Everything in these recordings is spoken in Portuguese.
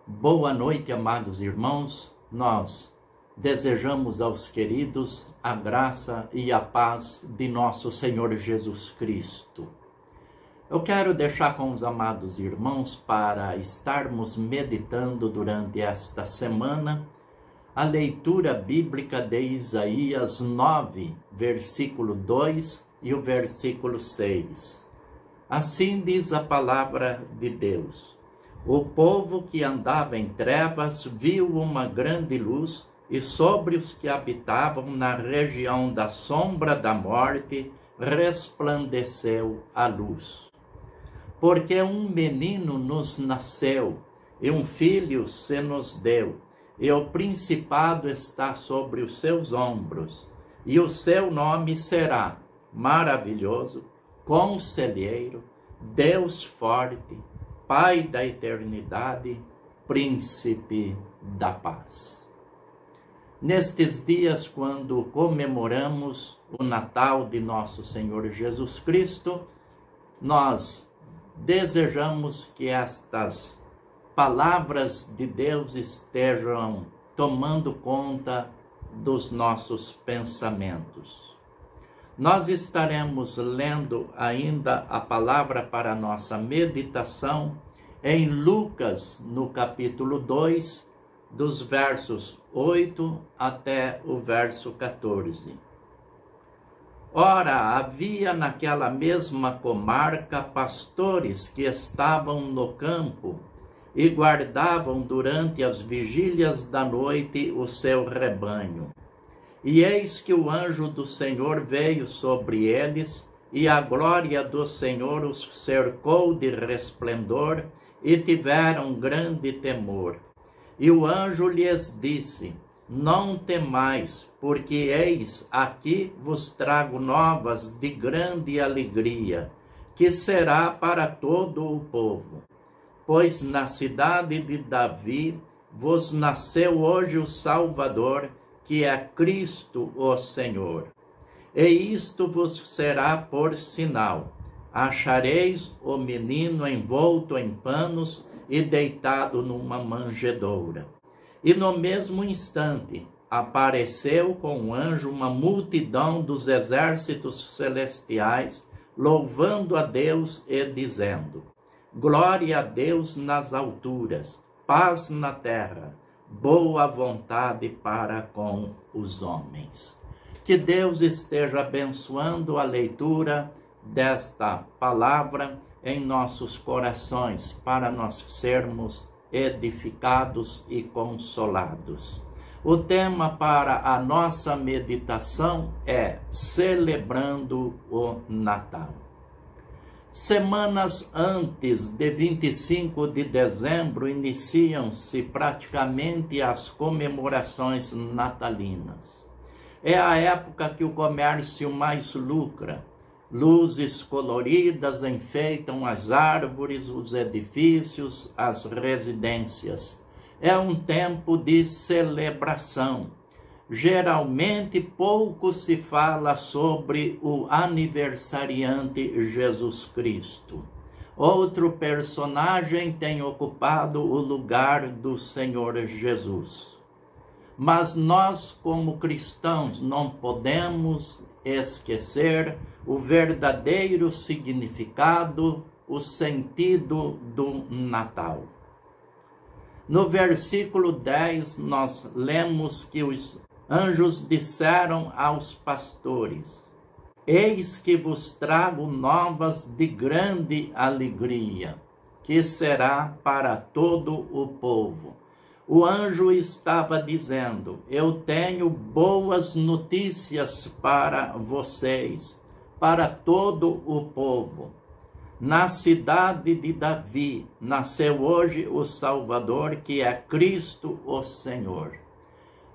Boa noite, amados irmãos. Nós desejamos aos queridos a graça e a paz de nosso Senhor Jesus Cristo. Eu quero deixar com os amados irmãos para estarmos meditando durante esta semana a leitura bíblica de Isaías 9, versículo 2 e o versículo 6. Assim diz a palavra de Deus: o povo que andava em trevas viu uma grande luz, e sobre os que habitavam na região da sombra da morte resplandeceu a luz. Porque um menino nos nasceu, e um filho se nos deu, e o principado está sobre os seus ombros, e o seu nome será Maravilhoso, Conselheiro, Deus Forte, Pai da Eternidade, Príncipe da Paz. Nestes dias, quando comemoramos o Natal de nosso Senhor Jesus Cristo, nós desejamos que estas palavras de Deus estejam tomando conta dos nossos pensamentos. Nós estaremos lendo ainda a palavra para nossa meditação em Lucas, no capítulo 2, dos versos 8 até o verso 14. Ora, havia naquela mesma comarca pastores que estavam no campo e guardavam durante as vigílias da noite o seu rebanho. E eis que o anjo do Senhor veio sobre eles, e a glória do Senhor os cercou de resplendor, e tiveram grande temor. E o anjo lhes disse: não temais, porque eis aqui vos trago novas de grande alegria, que será para todo o povo. Pois na cidade de Davi vos nasceu hoje o Salvador, que é Cristo o Senhor. E isto vos será por sinal: achareis o menino envolto em panos e deitado numa manjedoura. E no mesmo instante apareceu com um anjo uma multidão dos exércitos celestiais, louvando a Deus e dizendo: glória a Deus nas alturas, paz na terra, boa vontade para com os homens. Que Deus esteja abençoando a leitura desta palavra em nossos corações, para nós sermos edificados e consolados. O tema para a nossa meditação é Celebrando o Natal. Semanas antes de 25 de dezembro, iniciam-se praticamente as comemorações natalinas. É a época que o comércio mais lucra. Luzes coloridas enfeitam as árvores, os edifícios, as residências. É um tempo de celebração. Geralmente pouco se fala sobre o aniversariante Jesus Cristo. Outro personagem tem ocupado o lugar do Senhor Jesus. Mas nós, como cristãos, não podemos esquecer o verdadeiro significado, o sentido do Natal. No versículo 10, nós lemos que os anjos disseram aos pastores: eis que vos trago novas de grande alegria, que será para todo o povo. O anjo estava dizendo: eu tenho boas notícias para vocês, para todo o povo. Na cidade de Davi nasceu hoje o Salvador, que é Cristo o Senhor.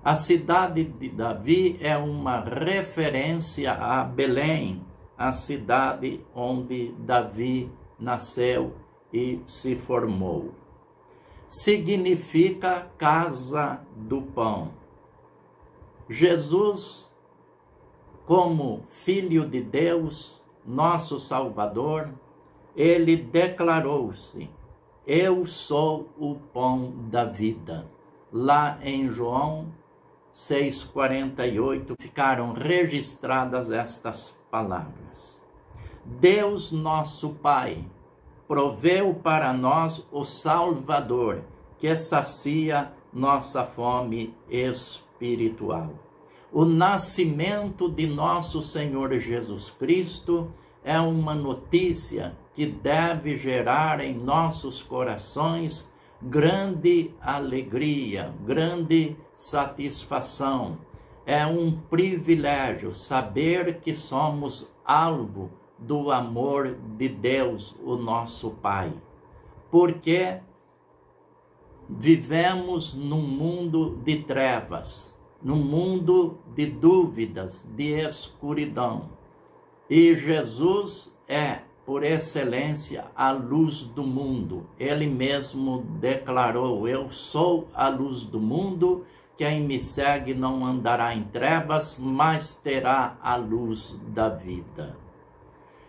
A cidade de Davi é uma referência a Belém, a cidade onde Davi nasceu e se formou. Significa casa do pão. Jesus, como Filho de Deus, nosso Salvador, ele declarou-se: eu sou o pão da vida. Lá em João 6,48 ficaram registradas estas palavras. Deus nosso Pai proveu para nós o Salvador, que sacia nossa fome espiritual. O nascimento de nosso Senhor Jesus Cristo é uma notícia que deve gerar em nossos corações grande alegria, grande satisfação. É um privilégio saber que somos alvo do amor de Deus, o nosso Pai, porque vivemos num mundo de trevas, num mundo de dúvidas, de escuridão. E Jesus é, por excelência, a luz do mundo. Ele mesmo declarou: eu sou a luz do mundo, quem me segue não andará em trevas, mas terá a luz da vida.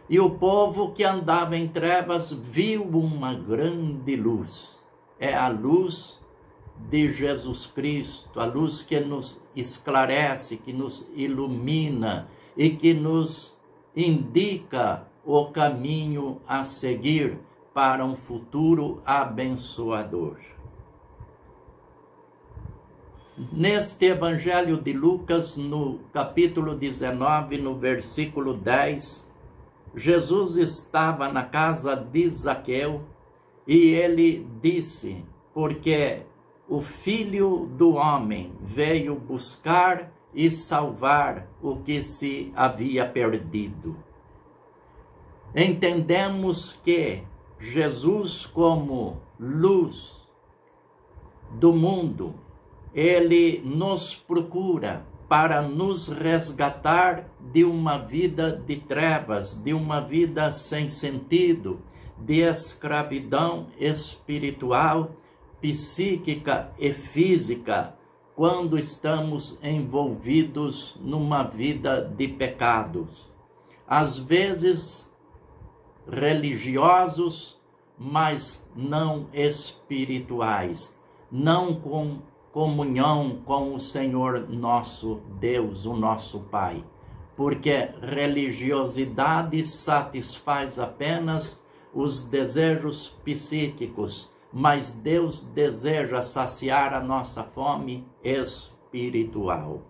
E o povo que andava em trevas viu uma grande luz. É a luz de Jesus Cristo, a luz que nos esclarece, que nos ilumina e que nos indica o caminho a seguir para um futuro abençoador. Neste Evangelho de Lucas, no capítulo 19, no versículo 10, Jesus estava na casa de Zaqueu e ele disse: porque o Filho do Homem veio buscar e salvar o que se havia perdido. Entendemos que Jesus, como luz do mundo, ele nos procura para nos resgatar de uma vida de trevas, de uma vida sem sentido, de escravidão espiritual, psíquica e física, quando estamos envolvidos numa vida de pecados. Às vezes religiosos, mas não espirituais, não com comunhão com o Senhor nosso Deus, o nosso Pai, porque religiosidade satisfaz apenas os desejos psíquicos, mas Deus deseja saciar a nossa fome espiritual.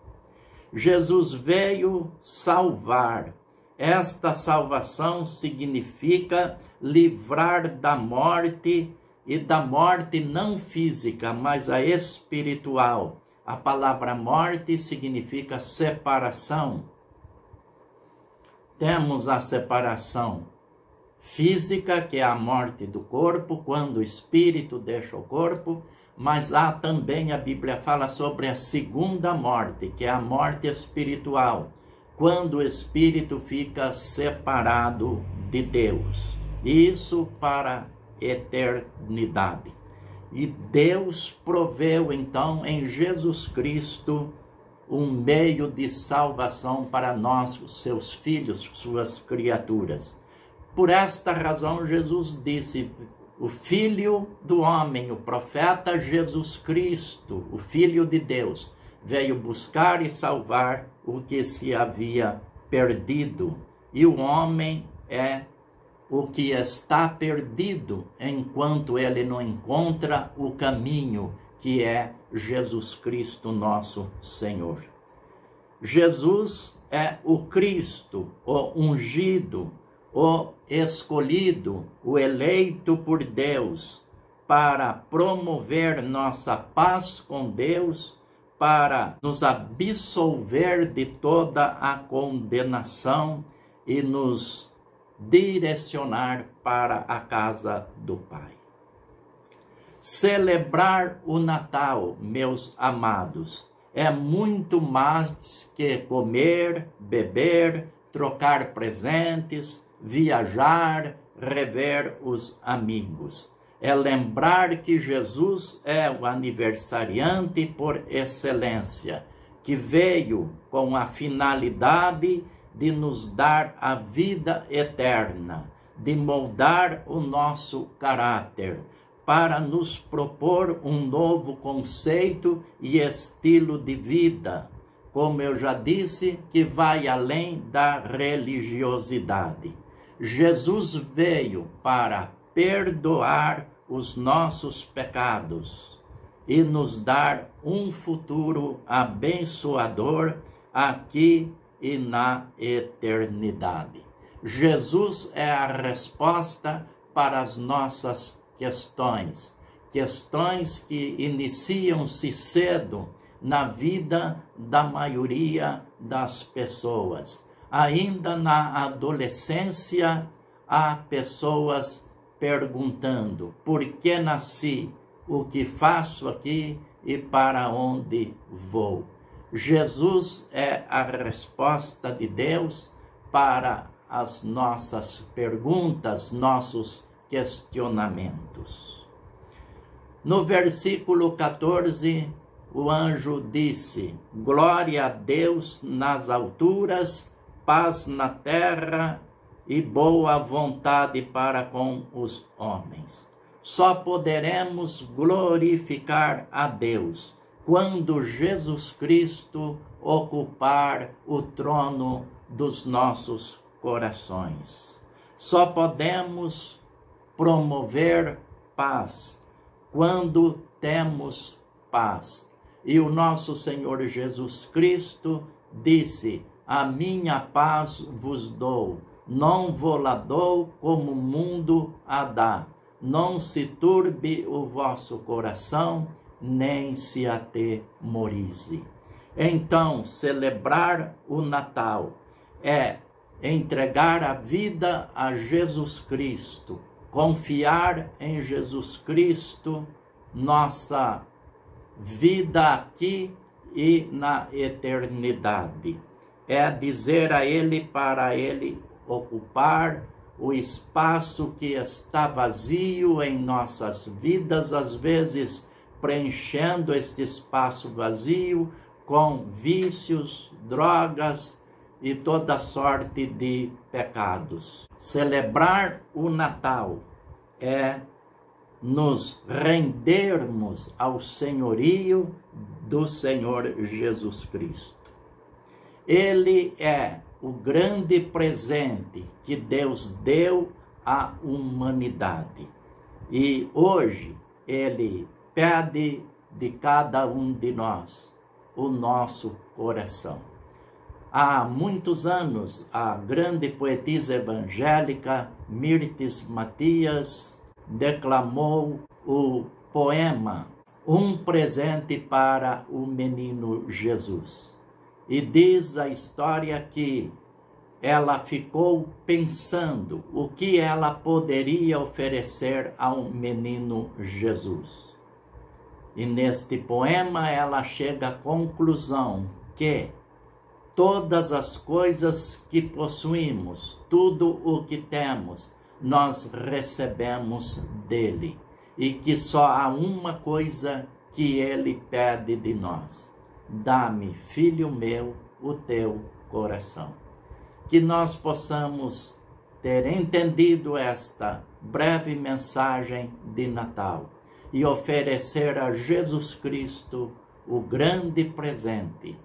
Jesus veio salvar. Esta salvação significa livrar da morte, e da morte não física, mas a espiritual. A palavra morte significa separação. Temos a separação física, que é a morte do corpo, quando o espírito deixa o corpo, mas há também, a Bíblia fala sobre a segunda morte, que é a morte espiritual, quando o espírito fica separado de Deus. Isso para eternidade. E Deus proveu então em Jesus Cristo um meio de salvação para nós, seus filhos, suas criaturas. Por esta razão Jesus disse: o Filho do Homem, o profeta Jesus Cristo, o Filho de Deus, veio buscar e salvar o que se havia perdido. E o homem é o que está perdido enquanto ele não encontra o caminho, que é Jesus Cristo, nosso Senhor. Jesus é o Cristo, o ungido, o escolhido, o eleito por Deus, para promover nossa paz com Deus, para nos absolver de toda a condenação e nos direcionar para a casa do Pai. Celebrar o Natal, meus amados, é muito mais que comer, beber, trocar presentes, viajar, rever os amigos. É lembrar que Jesus é o aniversariante por excelência, que veio com a finalidade de nos dar a vida eterna, de moldar o nosso caráter, para nos propor um novo conceito e estilo de vida, como eu já disse, que vai além da religiosidade. Jesus veio para perdoar os nossos pecados e nos dar um futuro abençoador aqui e na eternidade. Jesus é a resposta para as nossas questões que iniciam-se cedo na vida da maioria das pessoas. Ainda na adolescência, há pessoas perguntando: por que nasci? O que faço aqui e para onde vou? Jesus é a resposta de Deus para as nossas perguntas, nossos questionamentos. No versículo 14, o anjo disse: glória a Deus nas alturas, paz na terra e boa vontade para com os homens. Só poderemos glorificar a Deus quando Jesus Cristo ocupar o trono dos nossos corações. Só podemos promover paz quando temos paz. E o nosso Senhor Jesus Cristo disse: a minha paz vos dou, não vou-la dou como o mundo a dá. Não se turbe o vosso coração, nem se atemorize. Então, celebrar o Natal é entregar a vida a Jesus Cristo, confiar em Jesus Cristo, nossa vida aqui e na eternidade. É dizer a Ele para Ele ocupar o espaço que está vazio em nossas vidas, às vezes preenchendo este espaço vazio com vícios, drogas e toda sorte de pecados. Celebrar o Natal é nos rendermos ao senhorio do Senhor Jesus Cristo. Ele é o grande presente que Deus deu à humanidade. E hoje Ele pede de cada um de nós o nosso coração. Há muitos anos, a grande poetisa evangélica Mirtes Matias declamou o poema Um Presente para o Menino Jesus. E diz a história que ela ficou pensando o que ela poderia oferecer ao menino Jesus. E neste poema ela chega à conclusão que todas as coisas que possuímos, tudo o que temos, nós recebemos dele. E que só há uma coisa que ele pede de nós: dá-me, filho meu, o teu coração. Que nós possamos ter entendido esta breve mensagem de Natal e oferecer a Jesus Cristo o grande presente,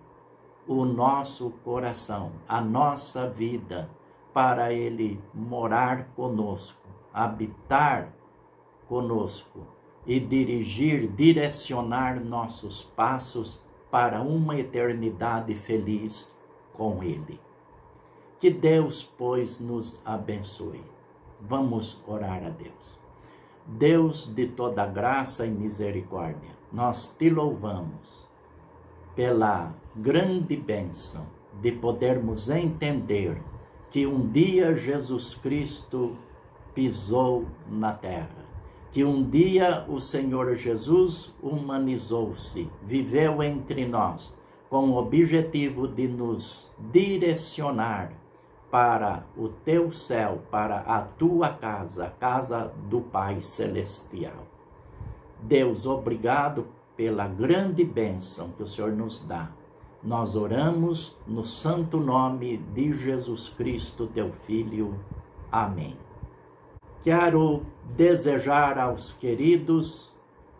o nosso coração, a nossa vida, para Ele morar conosco, habitar conosco e direcionar nossos passos para uma eternidade feliz com Ele. Que Deus, pois, nos abençoe. Vamos orar a Deus. Deus de toda graça e misericórdia, nós te louvamos pela grande bênção de podermos entender que um dia Jesus Cristo pisou na terra, que um dia o Senhor Jesus humanizou-se, viveu entre nós, com o objetivo de nos direcionar para o teu céu, para a tua casa, a casa do Pai Celestial. Deus, obrigado pela grande bênção que o Senhor nos dá. Nós oramos no santo nome de Jesus Cristo, teu Filho. Amém. quero desejar aos queridos,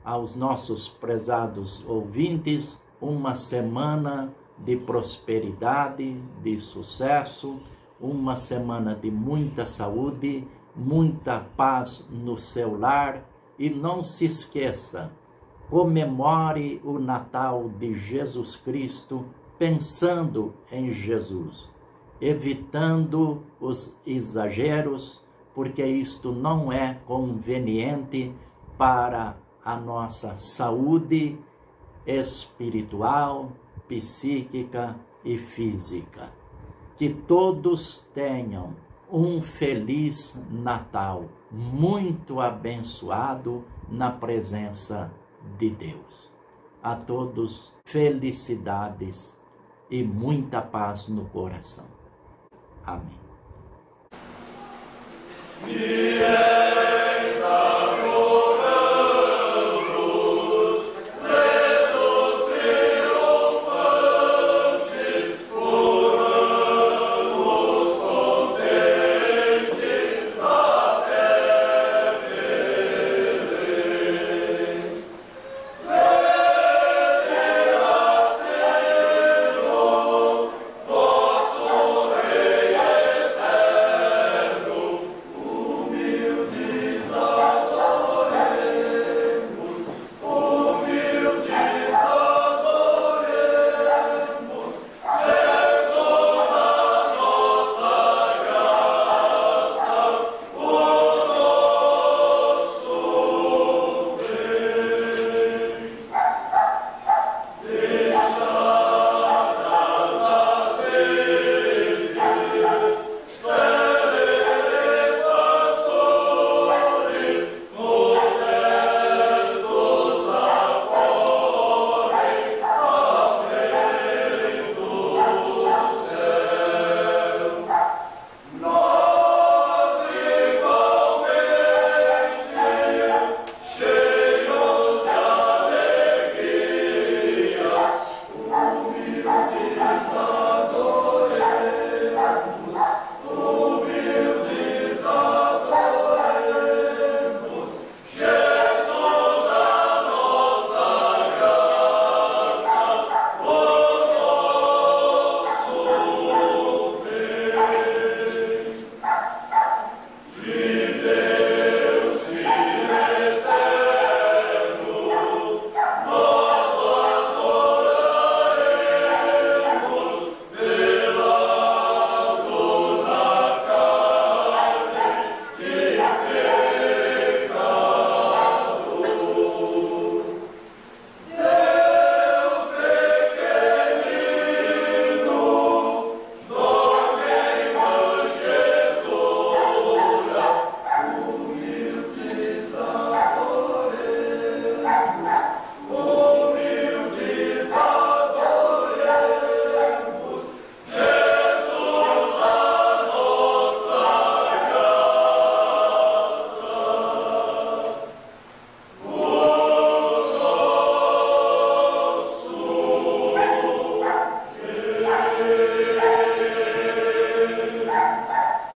aos nossos prezados ouvintes, uma semana de prosperidade, de sucesso, uma semana de muita saúde, muita paz no seu lar. E não se esqueça, comemore o Natal de Jesus Cristo pensando em Jesus, evitando os exageros, porque isto não é conveniente para a nossa saúde espiritual, psíquica e física. Que todos tenham um feliz Natal, muito abençoado na presença de Deus. A todos, felicidades e muita paz no coração. Amém.